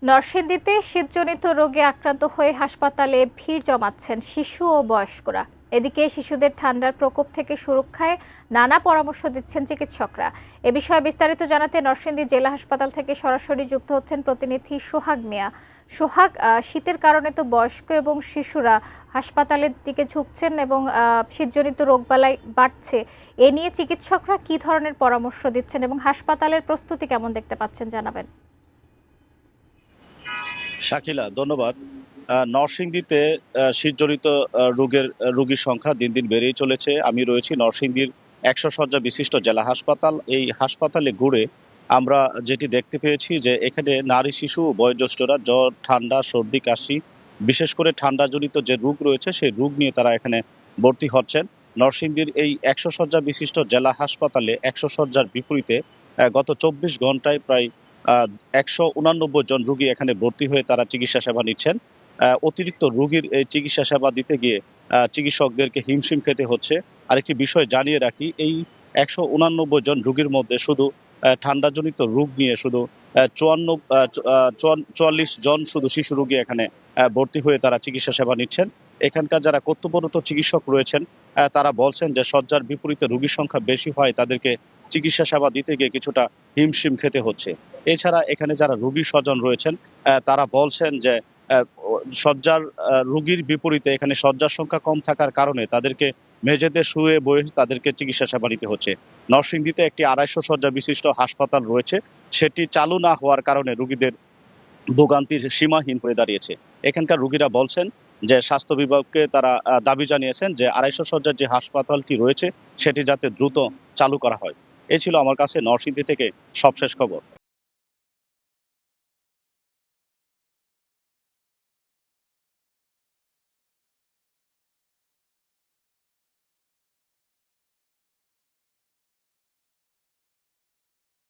নরসিংদীতে শীতজনিত রোগে আক্রান্ত হয়ে হাসপাতালে ভিড় জমাচ্ছেন শিশু ও বয়স্করা। এদিকে শিশুদের ঠান্ডার প্রকোপ থেকে সুরক্ষায় নানা পরামর্শ দিচ্ছেন চিকিৎসকরা। এ বিষয়ে বিস্তারিত জানাতে নরসিংদী জেলা হাসপাতাল থেকে সরাসরি যুক্ত হচ্ছেন প্রতিনিধি সোহাগ মিয়া। সোহাগ, শীতের কারণে তো বয়স্ক এবং শিশুরা হাসপাতালের দিকে ঝুঁকছেন এবং শীতজনিত রোগবালাই বাড়ছে। এ নিয়ে চিকিৎসকরা কী ধরনের পরামর্শ দিচ্ছেন এবং হাসপাতালের প্রস্তুতি কেমন দেখতে পাচ্ছেন জানাবেন। শাকিলা, ধন্যবাদ। নরসিংদীতে শীতজনিত রোগীর সংখ্যা দিন দিন বেড়েই চলেছে। আমি রয়েছি নরসিংদীর 100 শয্যা বিশিষ্ট জেলা হাসপাতাল। এই হাসপাতালে ঘুরে আমরা যেটি দেখতে পেয়েছি যে এখানে নারী, শিশু, বয়োজ্যেষ্ঠরা জ্বর, ঠান্ডা, সর্দি, কাশি, বিশেষ করে ঠান্ডাজনিত যে রোগ রয়েছে সেই রোগ নিয়ে তারা এখানে ভর্তি হচ্ছেন। নরসিংদীর এই 100 শয্যা বিশিষ্ট জেলা হাসপাতালে 100 শয্যার বিপরীতে গত 24 ঘন্টায় প্রায় 189 জন রোগী এখানে ভর্তি হয়ে তারা চিকিৎসা সেবা নিচ্ছেন। অতিরিক্ত রোগীর এই চিকিৎসা সেবা দিতে গিয়ে চিকিৎসকদেরকে হিমশিম খেতে হচ্ছে। আরেকটি বিষয় জানিয়ে রাখি, এই 189 জন রোগীর মধ্যে শুধু ঠান্ডাজনিত রোগ নিয়ে শুধু 44 জন শুধু শিশু রোগী এখানে ভর্তি হয়ে তারা চিকিৎসা সেবা নিচ্ছেন। এখানকার যারা কর্তব্যরত চিকিৎসক রয়েছেন তারা বলছেন যে শয্যার বিপরীতে রোগীর সংখ্যা বেশি হয় তাদেরকে চিকিৎসা সেবা দিতে গিয়ে কিছুটা হিমশিম খেতে হচ্ছে। এছাড়া এখানে যারা রোগী স্বজন রয়েছেন তারা বলছেন যে শয্যার রোগীর বিপরীতে এখানে শয্যার সংখ্যা কম থাকার কারণে তাদেরকে মেঝেতে শুয়ে বসে তাদেরকে চিকিৎসা সেবা নিতে হচ্ছে। নরসিংদীতে একটি 250 শয্যা বিশিষ্ট হাসপাতাল রয়েছে, সেটি চালু না হওয়ার কারণে রোগীদের ভোগান্তির সীমাহীন হয়ে দাঁড়িয়েছে। এখানকার রোগীরা বলছেন যে স্বাস্থ্য বিভাগকে তারা দাবি জানিয়েছেন যে 250 শয্যার যে হাসপাতালটি রয়েছে সেটি যাতে দ্রুত চালু করা হয়। এই ছিল আমার কাছে নরসিংদী থেকে সবশেষ খবর।